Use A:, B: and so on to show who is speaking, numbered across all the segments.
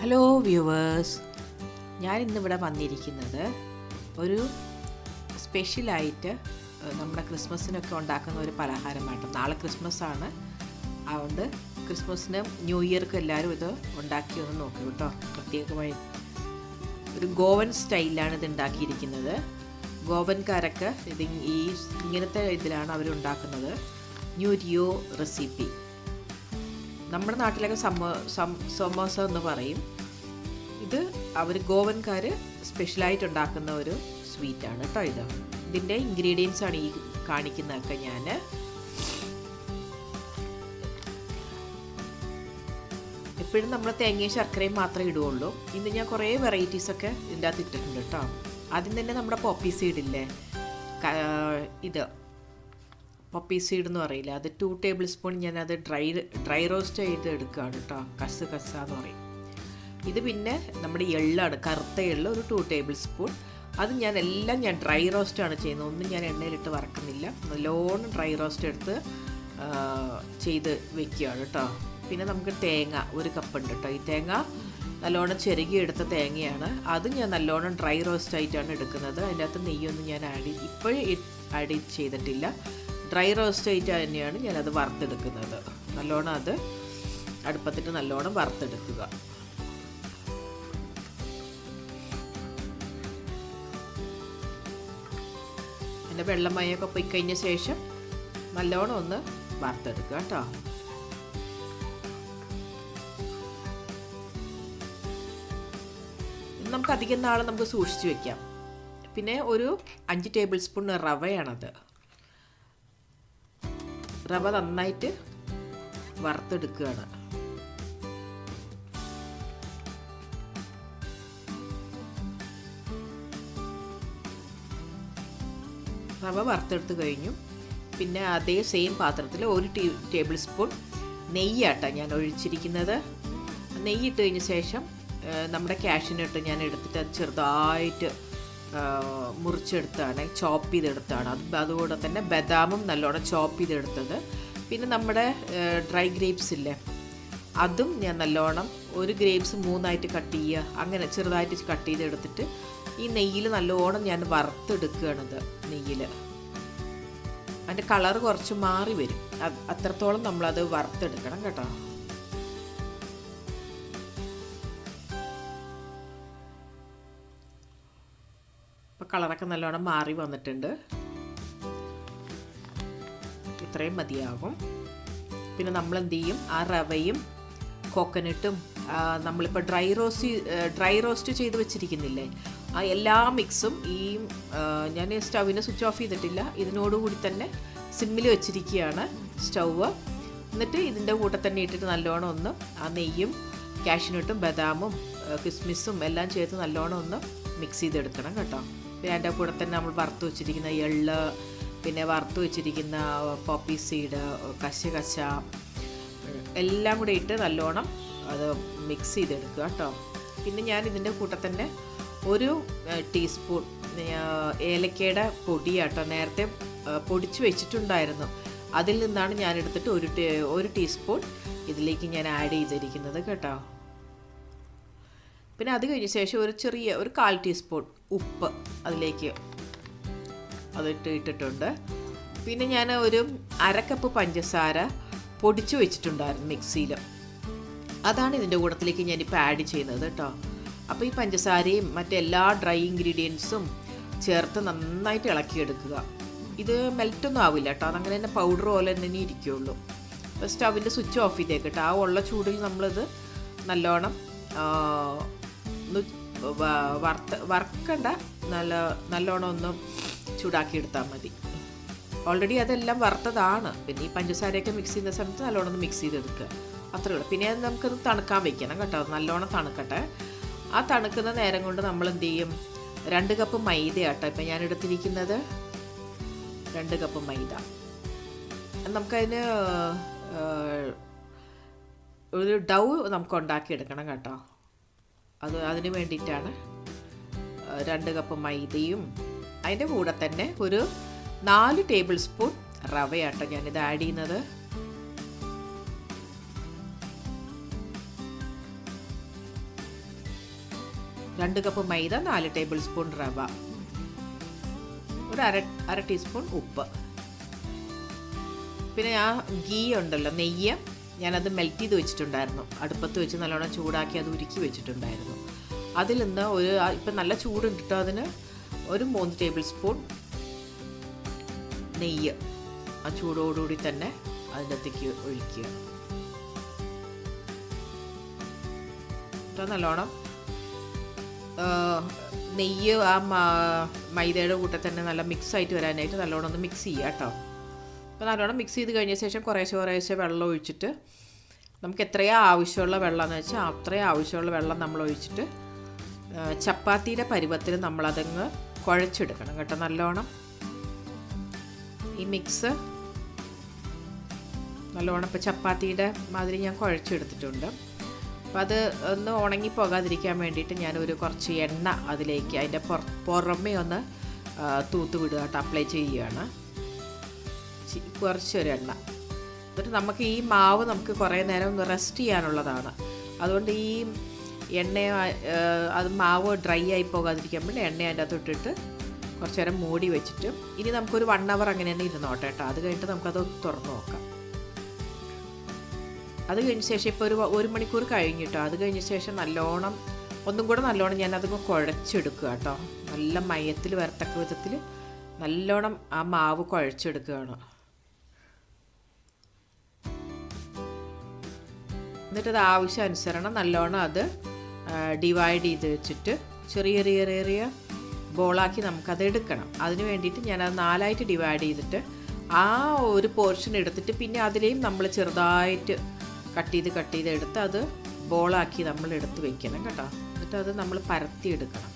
A: Hello viewers, ഞാൻ ഇന്നിവിടെ വന്നിരിക്കുന്നത് ഒരു സ്പെഷ്യലായിട്ട് നമ്മുടെ ക്രിസ്മസിനൊക്കെ ഉണ്ടാക്കുന്ന ഒരു പലഹാരമായിട്ട്. നാളെ ക്രിസ്മസ് ആണ്, അതുകൊണ്ട് ക്രിസ്മസിനും ന്യൂ ഇയർക്കും എല്ലാവരും ഇത് ഉണ്ടാക്കി ഒന്ന് നോക്കൂ കേട്ടോ. പ്രത്യേകമായി ഒരു ഗോവൻ സ്റ്റൈലിലാണ് ഇത് ഉണ്ടാക്കിയിരിക്കുന്നത്. ഗോവൻകാരൊക്കെ ഇങ്ങനത്തെ ഇതിലാണ് അവരുണ്ടാക്കുന്നത്. New year recipe. നമ്മുടെ നാട്ടിലൊക്കെ സമോസ എന്ന് പറയും. ഇത് അവർ ഗോവൻകാർ സ്പെഷ്യലായിട്ട് ഉണ്ടാക്കുന്ന ഒരു സ്വീറ്റാണ് കേട്ടോ. ഇതിൻ്റെ ഇൻഗ്രീഡിയൻസ് ആണ് ഈ കാണിക്കുന്നതൊക്കെ. ഞാൻ എപ്പോഴും നമ്മൾ തേങ്ങയും ശർക്കരയും മാത്രമേ ഇടുകയുള്ളൂ. ഇന്ന് ഞാൻ കുറേ വെറൈറ്റീസൊക്കെ ഇതിൻ്റെ അകത്ത് ഇട്ടിട്ടുണ്ട് കേട്ടോ. ആദ്യം തന്നെ നമ്മുടെ പോപ്പി സീഡില്ലേ, ഇത് പോപ്പി സീഡ് എന്ന് പറയില്ല, അത് 2 ടേബിൾ സ്പൂൺ ഞാനത് ഡ്രൈ റോസ്റ്റ് ചെയ്ത് എടുക്കുകയാണ് കേട്ടോ. കസ എന്ന് പറയും. ഇത് പിന്നെ നമ്മുടെ എള്ളാണ്, കറുത്ത എള്ള് ഒരു 2 ടേബിൾ സ്പൂൺ. അത് ഞാൻ ഡ്രൈ റോസ്റ്റാണ് ചെയ്യുന്നത്. ഒന്നും ഞാൻ എണ്ണയിലിട്ട് വറക്കുന്നില്ല. നല്ലോണം ഡ്രൈ റോസ്റ്റ് എടുത്ത് ചെയ്ത് വെക്കുകയാണ് കേട്ടോ. പിന്നെ നമുക്ക് തേങ്ങ 1 കപ്പ് ഉണ്ട് കേട്ടോ. ഈ തേങ്ങ നല്ലോണം ചെറുകി എടുത്ത തേങ്ങയാണ്. അത് ഞാൻ നല്ലോണം ഡ്രൈ റോസ്റ്റ് ആയിട്ടാണ് എടുക്കുന്നത്. അതിൻ്റെ അകത്ത് നെയ്യൊന്നും ഞാൻ ഇപ്പോഴും ആഡ് ചെയ്തിട്ടില്ല. ഡ്രൈ റോസ്റ്റ് ആയിട്ട് തന്നെയാണ് ഞാനത് വറുത്തെടുക്കുന്നത്. നല്ലോണം അത് അടുപ്പത്തിട്ട് നല്ലോണം വറുത്തെടുക്കുക. അതിൻ്റെ വെള്ളമയൊക്കെ പോയി കഴിഞ്ഞ ശേഷം നല്ലോണം ഒന്ന് വറുത്തെടുക്കുക കേട്ടോ. നമുക്ക് അധികം നാളെ നമുക്ക് സൂക്ഷിച്ച് വെക്കാം. പിന്നെ ഒരു 5 ടേബിൾ സ്പൂൺ റവയാണത്. റവ നന്നായിട്ട് വറുത്തെടുക്കുകയാണ്. റവ വറുത്തെടുത്ത് കഴിഞ്ഞു. പിന്നെ അതേ സെയിം പാത്രത്തിൽ 1 ടേബിൾ സ്പൂൺ നെയ്യാട്ടോ ഞാൻ ഒഴിച്ചിരിക്കുന്നത്. നെയ്യിട്ട് കഴിഞ്ഞ ശേഷം നമ്മുടെ കാഷ്യൂനട്ട് ഞാൻ എടുത്തിട്ട് അത് ചെറുതായിട്ട് മുറിച്ചെടുത്താണ്, ചോപ്പ് ചെയ്തെടുത്താണ്. അതുകൂടെ തന്നെ ബദാമും നല്ലോണം ചോപ്പ് ചെയ്തെടുത്തത്. പിന്നെ നമ്മുടെ ഡ്രൈ ഗ്രേപ്സ് ഇല്ലേ, അതും ഞാൻ നല്ലോണം 1 ഗ്രേപ്സ് 3ആയിട്ട് കട്ട് ചെയ്യുക, അങ്ങനെ ചെറുതായിട്ട് കട്ട് ചെയ്തെടുത്തിട്ട് ഈ നെയ്യിൽ നല്ലോണം ഞാൻ വറുത്തെടുക്കുകയാണത്. നെയ്യിൽ അതിൻ്റെ കളർ കുറച്ച് മാറി വരും, അത്രത്തോളം നമ്മളത് വറുത്തെടുക്കണം കേട്ടോ. ഇപ്പോൾ കളറൊക്കെ നല്ലോണം മാറി വന്നിട്ടുണ്ട്. ഇത്രയും മതിയാകും. പിന്നെ നമ്മൾ എന്ത് ചെയ്യും, ആ റവയും കോക്കനട്ടും നമ്മളിപ്പോൾ ഡ്രൈ റോസ്റ്റ് ചെയ്ത് വെച്ചിരിക്കുന്നില്ലേ, ആ എല്ലാ മിക്സും ഞാൻ സ്റ്റൗവിനെ സ്വിച്ച് ഓഫ് ചെയ്തിട്ടില്ല, ഇതിനോടുകൂടി തന്നെ സിമ്മിൽ വെച്ചിരിക്കുകയാണ് സ്റ്റൗവ്. എന്നിട്ട് ഇതിൻ്റെ കൂടെ തന്നെ ഇട്ടിട്ട് നല്ലോണം ഒന്ന് ആ നെയ്യും കാഷ്യൂനട്ടും ബദാമും കിസ്മിസും എല്ലാം ചേർത്ത് നല്ലോണം ഒന്ന് മിക്സ് ചെയ്തെടുക്കണം കേട്ടോ. പിന്നെ അതിൻ്റെ കൂടെ തന്നെ നമ്മൾ വറുത്ത് വെച്ചിരിക്കുന്ന എള്ള്, പിന്നെ വറുത്ത് വെച്ചിരിക്കുന്ന പോപ്പി സീഡ്, കശ എല്ലാം കൂടെ ഇട്ട് നല്ലോണം അത് മിക്സ് ചെയ്തെടുക്കുക കേട്ടോ. പിന്നെ ഞാൻ ഇതിൻ്റെ കൂടെ തന്നെ 1 ടീസ്പൂൺ ഏലക്കയുടെ പൊടിയാട്ടോ, നേരത്തെ പൊടിച്ച് വെച്ചിട്ടുണ്ടായിരുന്നു. അതിൽ നിന്നാണ് ഞാൻ എടുത്തിട്ട് 1 ടീസ്പൂൺ ഇതിലേക്ക് ഞാൻ ആഡ് ചെയ്തിരിക്കുന്നത് കേട്ടോ. പിന്നെ അത് കഴിഞ്ഞ ശേഷം ഒരു 1/4 ടീസ്പൂൺ ഉപ്പ് അതിലേക്ക് ഇട്ടിട്ടുണ്ട്. പിന്നെ ഞാൻ ഒരു 1/2 കപ്പ് പഞ്ചസാര പൊടിച്ചു വെച്ചിട്ടുണ്ടായിരുന്നു മിക്സിയിൽ. അതാണ് ഇതിൻ്റെ കൂട്ടത്തിലേക്ക് ഞാനിപ്പോൾ ആഡ് ചെയ്യുന്നത് കേട്ടോ. അപ്പോൾ ഈ പഞ്ചസാരയും മറ്റെല്ലാ ഡ്രൈ ഇൻഗ്രീഡിയൻസും ചേർത്ത് നന്നായിട്ട് ഇളക്കിയെടുക്കുക. ഇത് മെൽറ്റൊന്നും ആവില്ല കേട്ടോ, അതങ്ങനെ തന്നെ പൗഡർ പോലെ തന്നെ ഇരിക്കുകയുള്ളൂ. സ്റ്റവിൻ്റെ സ്വിച്ച് ഓഫ് ചെയ്തേക്കട്ടെ. ആ ഉള്ള ചൂടിൽ നമ്മളിത് നല്ലോണം വറക്കണ്ട, നല്ലോണം ഒന്ന് ചൂടാക്കി എടുത്താൽ മതി. ഓൾറെഡി അതെല്ലാം വറുത്തതാണ്. പിന്നെ ഈ പഞ്ചസാരയൊക്കെ മിക്സ് ചെയ്യുന്ന സമയത്ത് നല്ലോണം ഒന്ന് മിക്സ് ചെയ്തെടുക്കുക, അത്രേ ഉള്ളൂ. പിന്നെ നമുക്കത് തണുക്കാൻ വെക്കണം കേട്ടോ, നല്ലോണം തണുക്കട്ടെ. ആ തണുക്കുന്ന നേരം കൊണ്ട് നമ്മൾ എന്ത് ചെയ്യും, 2 കപ്പ് മൈദ ആട്ടോ ഇപ്പം ഞാൻ എടുത്തിരിക്കുന്നത്. 2 കപ്പ് മൈദ. നമുക്കതിന് ഒരു ഡൗ നമുക്ക് ഉണ്ടാക്കിയെടുക്കണം കേട്ടോ. അതിന് വേണ്ടിയിട്ടാണ് 2 കപ്പ് മൈദയും അതിൻ്റെ കൂടെ തന്നെ ഒരു 4 ടേബിൾ സ്പൂൺ റവയാട്ടോ ഞാനിത് ആഡ് ചെയ്യുന്നത്. 2 കപ്പ് മൈദ, 4 ടേബിൾ സ്പൂൺ റവ, ഒരു അര ടീസ്പൂൺ ഉപ്പ്. പിന്നെ ആ ഗീ ഉണ്ടല്ലോ, നെയ്യ്, ഞാനത് മെൽറ്റ് ചെയ്ത് വെച്ചിട്ടുണ്ടായിരുന്നു. അടുപ്പത്ത് വെച്ച് നല്ലോണം ചൂടാക്കി അത് ഉരുക്കി വെച്ചിട്ടുണ്ടായിരുന്നു. അതിൽ നിന്ന് ഇപ്പം നല്ല ചൂടുണ്ട് കേട്ടോ, അതിന് ഒരു 3 ടേബിൾ സ്പൂൺ നെയ്യ് ആ ചൂടോടുകൂടി തന്നെ അതിൻ്റെ അകത്തേക്ക് ഒഴിക്കുക. നല്ലോണം നെയ്യ് ആ മൈദയുടെ കൂടെ തന്നെ നല്ല മിക്സായിട്ട് വരാനായിട്ട് നല്ലോണം ഒന്ന് മിക്സ് ചെയ്യുക കേട്ടോ. അപ്പോൾ നല്ലോണം മിക്സ് ചെയ്ത് കഴിഞ്ഞ ശേഷം കുറേശ്ശെ വെള്ളം ഒഴിച്ചിട്ട്, നമുക്ക് എത്രയോ ആവശ്യമുള്ള വെള്ളമെന്ന് വെച്ചാൽ അത്രയും ആവശ്യമുള്ള വെള്ളം നമ്മൾ ഒഴിച്ചിട്ട് ചപ്പാത്തിയുടെ പരുവത്തിൽ നമ്മളതങ്ങ് കുഴച്ചെടുക്കണം കേട്ടോ. നല്ലോണം ഈ മിക്സ് നല്ലോണം ഇപ്പോൾ ചപ്പാത്തിയുടെ മാതിരി ഞാൻ കുഴച്ചെടുത്തിട്ടുണ്ട്. അപ്പോൾ അത് ഒന്ന് ഉണങ്ങി പോകാതിരിക്കാൻ വേണ്ടിയിട്ട് ഞാനൊരു കുറച്ച് എണ്ണ അതിലേക്ക് അതിൻ്റെ പുറമേ ഒന്ന് തൂത്ത് വിടുക കേട്ടോ, അപ്ലൈ ചെയ്യുകയാണ്. കുറച്ചൊരു എണ്ണ. എന്നിട്ട് നമുക്ക് ഈ മാവ് നമുക്ക് കുറേ നേരം ഒന്ന് റെസ്റ്റ് ചെയ്യാനുള്ളതാണ്. അതുകൊണ്ട് ഈ എണ്ണ അത് മാവ് ഡ്രൈ ആയി പോകാതിരിക്കാൻ വേണ്ടി എണ്ണ അതിൻ്റെ അകത്ത് ഇട്ടിട്ട് കുറച്ച് നേരം മൂടി വെച്ചിട്ട് ഇനി നമുക്കൊരു 1 അവർ അങ്ങനെ തന്നെ ഇരുന്നോട്ടെ കേട്ടോ. അത് കഴിഞ്ഞിട്ട് നമുക്കത് തുറന്ന് നോക്കാം. അത് കഴിഞ്ഞ ശേഷം ഇപ്പോൾ ഒരു മണിക്കൂർ കഴിഞ്ഞിട്ടോ. അത് കഴിഞ്ഞ ശേഷം ഒന്നും കൂടെ നല്ലോണം ഞാനതൊന്ന് കുഴച്ചെടുക്കുക കേട്ടോ. നല്ല മയത്തിൽ വരത്തക്ക വിധത്തിൽ നല്ലോണം ആ മാവ് കുഴച്ചെടുക്കുകയാണ്. എന്നിട്ടത് ആവശ്യാനുസരണം നല്ലോണം അത് ഡിവൈഡ് ചെയ്ത് വെച്ചിട്ട് ചെറിയ ബോളാക്കി നമുക്കത് എടുക്കണം. അതിന് വേണ്ടിയിട്ട് ഞാനത് 4ആയിട്ട് ഡിവൈഡ് ചെയ്തിട്ട് ആ ഒരു പോർഷൻ എടുത്തിട്ട് പിന്നെ അതിലെയും നമ്മൾ ചെറുതായിട്ട് കട്ട് ചെയ്ത് എടുത്ത് അത് ബോളാക്കി നമ്മൾ എടുത്ത് വെക്കണം കേട്ടോ. എന്നിട്ട് അത് നമ്മൾ പരത്തി എടുക്കണം.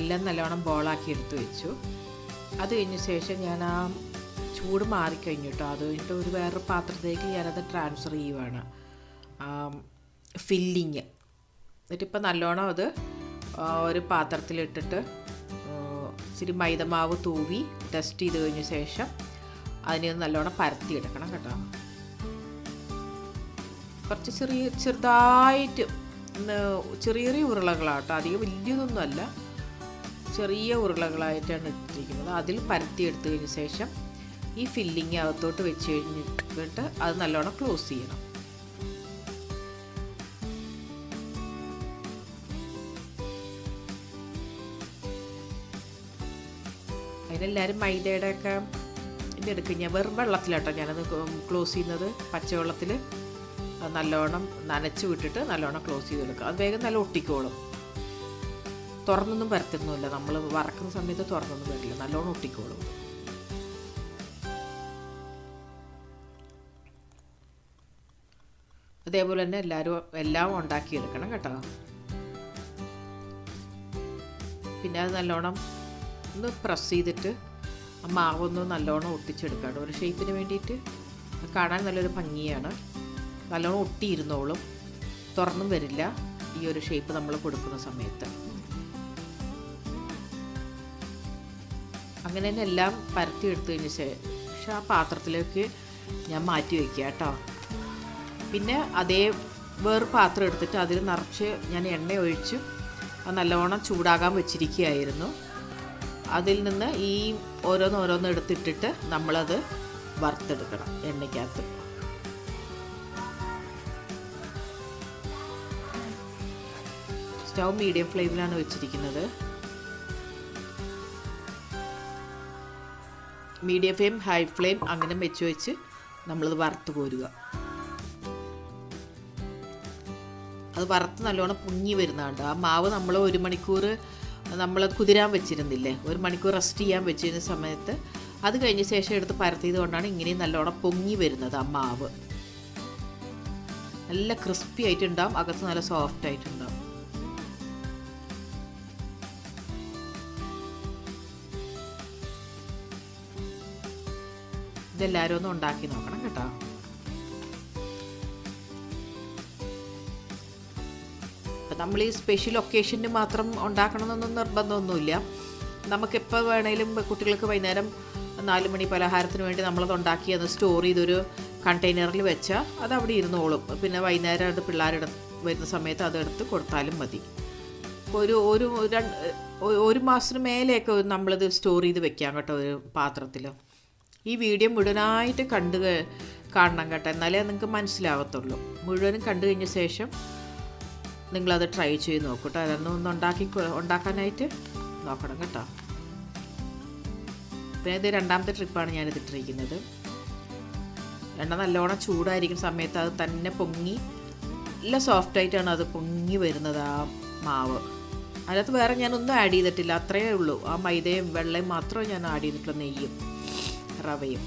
A: എല്ലാം നല്ലോണം ബോളാക്കി എടുത്ത് വെച്ചു. അത് കഴിഞ്ഞ ശേഷം ഞാൻ ആ ചൂട് മാറിക്കഴിഞ്ഞു കേട്ടോ. അത് കഴിഞ്ഞിട്ട് വേറൊരു പാത്രത്തിലേക്ക് ഞാനത് ട്രാൻസ്ഫർ ചെയ്യുവാണ് ഫില്ലിങ്. എന്നിട്ടിപ്പോൾ നല്ലോണം അത് ഒരു പാത്രത്തിലിട്ടിട്ട് ഇച്ചിരി മൈദമാവ് തൂവി ടെസ്റ്റ് ചെയ്ത് കഴിഞ്ഞ ശേഷം അതിനെ നല്ലോണം പരത്തിയെടുക്കണം കേട്ടോ. കുറച്ച് ചെറുതായിട്ട് ചെറിയ ഉരുളകളാട്ടോ, അധികം വലിയതൊന്നുമല്ല, ചെറിയ ഉരുളകളായിട്ടാണ് ഇട്ടിരിക്കുന്നത്. അതിൽ പരത്തിയെടുത്ത് കഴിഞ്ഞ ശേഷം ഈ ഫില്ലിങ് അകത്തോട്ട് വെച്ച് കഴിഞ്ഞിട്ട് അത് നല്ലോണം ക്ലോസ് ചെയ്യണം. അതിനെല്ലാവരും മൈദയുടെ ഒക്കെ ഇതെടുക്കും. ഞാൻ വെറും വെള്ളത്തിലാട്ടോ ഞാനത് ക്ലോസ് ചെയ്യുന്നത്. പച്ചവെള്ളത്തിൽ നല്ലോണം നനച്ച് വിട്ടിട്ട് നല്ലോണം ക്ലോസ് ചെയ്തെടുക്കുക. അത് വേഗം നല്ല ഒട്ടിക്കോളും. തുറന്നൊന്നും പരത്തുന്നില്ല, നമ്മൾ വറക്കുന്ന സമയത്ത് തുറന്നൊന്നും വരില്ല, നല്ലോണം ഒട്ടിക്കോളും. അതേപോലെ തന്നെ എല്ലാം ഉണ്ടാക്കിയെടുക്കണം കേട്ടോ. പിന്നെ അത് നല്ലോണം ഒന്ന് പ്രസ് ചെയ്തിട്ട് ആ മാവൊന്ന് നല്ലോണം ഒട്ടിച്ചെടുക്കാം ഒരു ഷേപ്പിന് വേണ്ടിയിട്ട്. കാണാൻ നല്ലൊരു ഭംഗിയാണ്. നല്ലോണം ഒട്ടിയിരുന്നോളും, തുറന്നും വരില്ല ഈ ഒരു ഷേപ്പ് നമ്മൾ കൊടുക്കുന്ന സമയത്ത്. അങ്ങനെ തന്നെ എല്ലാം പരത്തി എടുത്തു കഴിഞ്ഞ ശേഷം ആ പാത്രത്തിലേക്ക് ഞാൻ മാറ്റി വയ്ക്കുക കേട്ടോ. പിന്നെ വേറെ പാത്രം എടുത്തിട്ട് അതിൽ നിറച്ച് ഞാൻ എണ്ണ ഒഴിച്ച് അത് നല്ലോണം ചൂടാകാൻ വെച്ചിരിക്കുകയായിരുന്നു. അതിൽ നിന്ന് ഈ ഓരോന്ന് എടുത്തിട്ടിട്ട് നമ്മളത് വറുത്തെടുക്കണം എണ്ണയ്ക്കകത്ത്. സ്റ്റൗ മീഡിയം ഫ്ലെയിമിലാണ് വെച്ചിരിക്കുന്നത്. മീഡിയം ഫ്ലെയിം, ഹൈ ഫ്ലെയിം അങ്ങനെ വെച്ച് നമ്മളത് വറുത്ത് കോരുക. അത് വറുത്ത് നല്ലോണം പൊങ്ങി വരുന്നതുണ്ട്. ആ മാവ് നമ്മൾ 1 മണിക്കൂർ നമ്മളത് കുതിരാൻ വെച്ചിരുന്നില്ലേ, 1 മണിക്കൂർ റെസ്റ്റ് ചെയ്യാൻ വെച്ചിരുന്ന സമയത്ത് അത് കഴിഞ്ഞ ശേഷം എടുത്ത് പരത്തിയത് കൊണ്ടാണ് ഇങ്ങനെയും നല്ലോണം പൊങ്ങി വരുന്നത്. ആ മാവ് നല്ല ക്രിസ്പി ആയിട്ടുണ്ടാവും, അകത്ത് നല്ല സോഫ്റ്റ് ആയിട്ടുണ്ടാവും. ഇതെല്ലാവരും ഒന്ന് ഉണ്ടാക്കി നോക്കണം കേട്ടോ. നമ്മൾ ഈ സ്പെഷ്യൽ ഒക്കേഷന് മാത്രം ഉണ്ടാക്കണമെന്നൊന്നും നിർബന്ധമൊന്നുമില്ല. നമുക്കെപ്പോൾ വേണേലും കുട്ടികൾക്ക് വൈകുന്നേരം 4 മണി പലഹാരത്തിന് വേണ്ടി നമ്മളത് ഉണ്ടാക്കി അത് സ്റ്റോർ ചെയ്തൊരു കണ്ടെയ്നറിൽ വെച്ചാൽ അത് അവിടെ ഇരുന്നോളും. പിന്നെ വൈകുന്നേരം അത് പിള്ളേരുടെ വരുന്ന സമയത്ത് അതെടുത്ത് കൊടുത്താലും മതി. ഒരു മാസത്തിന് മേലെയൊക്കെ നമ്മളിത് സ്റ്റോർ ചെയ്ത് വെക്കാം കേട്ടോ, ഒരു പാത്രത്തിൽ. ഈ വീഡിയോ മുഴുവനായിട്ട് കാണണം കേട്ടോ, എന്നാലേ നിങ്ങൾക്ക് മനസ്സിലാവത്തുള്ളൂ. മുഴുവനും കണ്ടു കഴിഞ്ഞ ശേഷം നിങ്ങളത് ട്രൈ ചെയ്ത് നോക്കൂട്ടോ. അതൊന്ന് ഉണ്ടാക്കാനായിട്ട് നോക്കണം കേട്ടോ. പിന്നെ ഇത് 2ാമത്തെ ട്രിപ്പാണ് ഞാനിതിട്ടിരിക്കുന്നത്. എണ്ണ നല്ലോണം ചൂടായിരിക്കുന്ന സമയത്ത് അത് തന്നെ പൊങ്ങി നല്ല സോഫ്റ്റായിട്ടാണ് അത് പൊങ്ങി വരുന്നത് ആ മാവ്. അതിനകത്ത് വേറെ ഞാനൊന്നും ആഡ് ചെയ്തിട്ടില്ല, അത്രയേ ഉള്ളൂ. ആ മൈദയും വെള്ളയും മാത്രമേ ഞാൻ ആഡ് ചെയ്തിട്ടുള്ളൂ, നെയ്യും റവയും.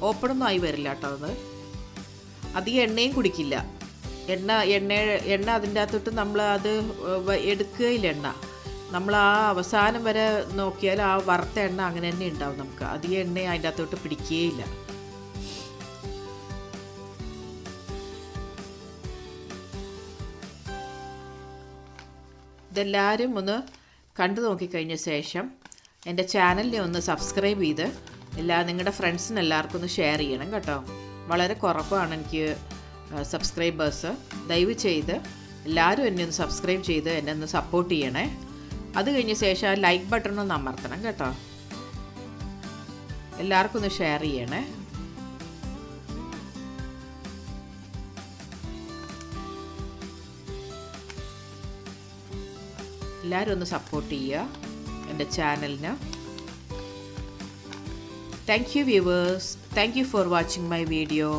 A: ഓപ്പണൊന്നും ആയി വരില്ല കേട്ടോ. അത് അധികം എണ്ണയും കുടിക്കില്ല. എണ്ണ അതിൻ്റെ അകത്തോട്ട് നമ്മൾ അത് എടുക്കുകയില്ല. എണ്ണ നമ്മൾ ആ അവസാനം വരെ നോക്കിയാൽ ആ വറുത്ത എണ്ണ അങ്ങനെ തന്നെ ഉണ്ടാവും. നമുക്ക് അധികം എണ്ണ അതിൻ്റെ അകത്തോട്ട് പിടിക്കുകയില്ല. ഇതെല്ലാവരും ഒന്ന് കണ്ടു നോക്കിക്കഴിഞ്ഞ ശേഷം എൻ്റെ ചാനലിനെ ഒന്ന് സബ്സ്ക്രൈബ് ചെയ്ത് നിങ്ങളുടെ ഫ്രണ്ട്സിന് എല്ലാവർക്കും ഒന്ന് ഷെയർ ചെയ്യണം കേട്ടോ. വളരെ കുറവാണ് എനിക്ക് സബ്സ്ക്രൈബേഴ്സ്. ദയവ് ചെയ്ത് എല്ലാവരും എന്നെ ഒന്ന് സബ്സ്ക്രൈബ് ചെയ്ത് എന്നെ ഒന്ന് സപ്പോർട്ട് ചെയ്യണേ. അത് കഴിഞ്ഞ ശേഷം ആ ലൈക്ക് ബട്ടൺ ഒന്ന് അമർത്തണം കേട്ടോ. എല്ലാവർക്കും ഒന്ന് ഷെയർ ചെയ്യണേ. എല്ലാവരും ഒന്ന് സപ്പോർട്ട് ചെയ്യുക എൻ്റെ ചാനലിന്. Thank you viewers. Thank you for watching my video.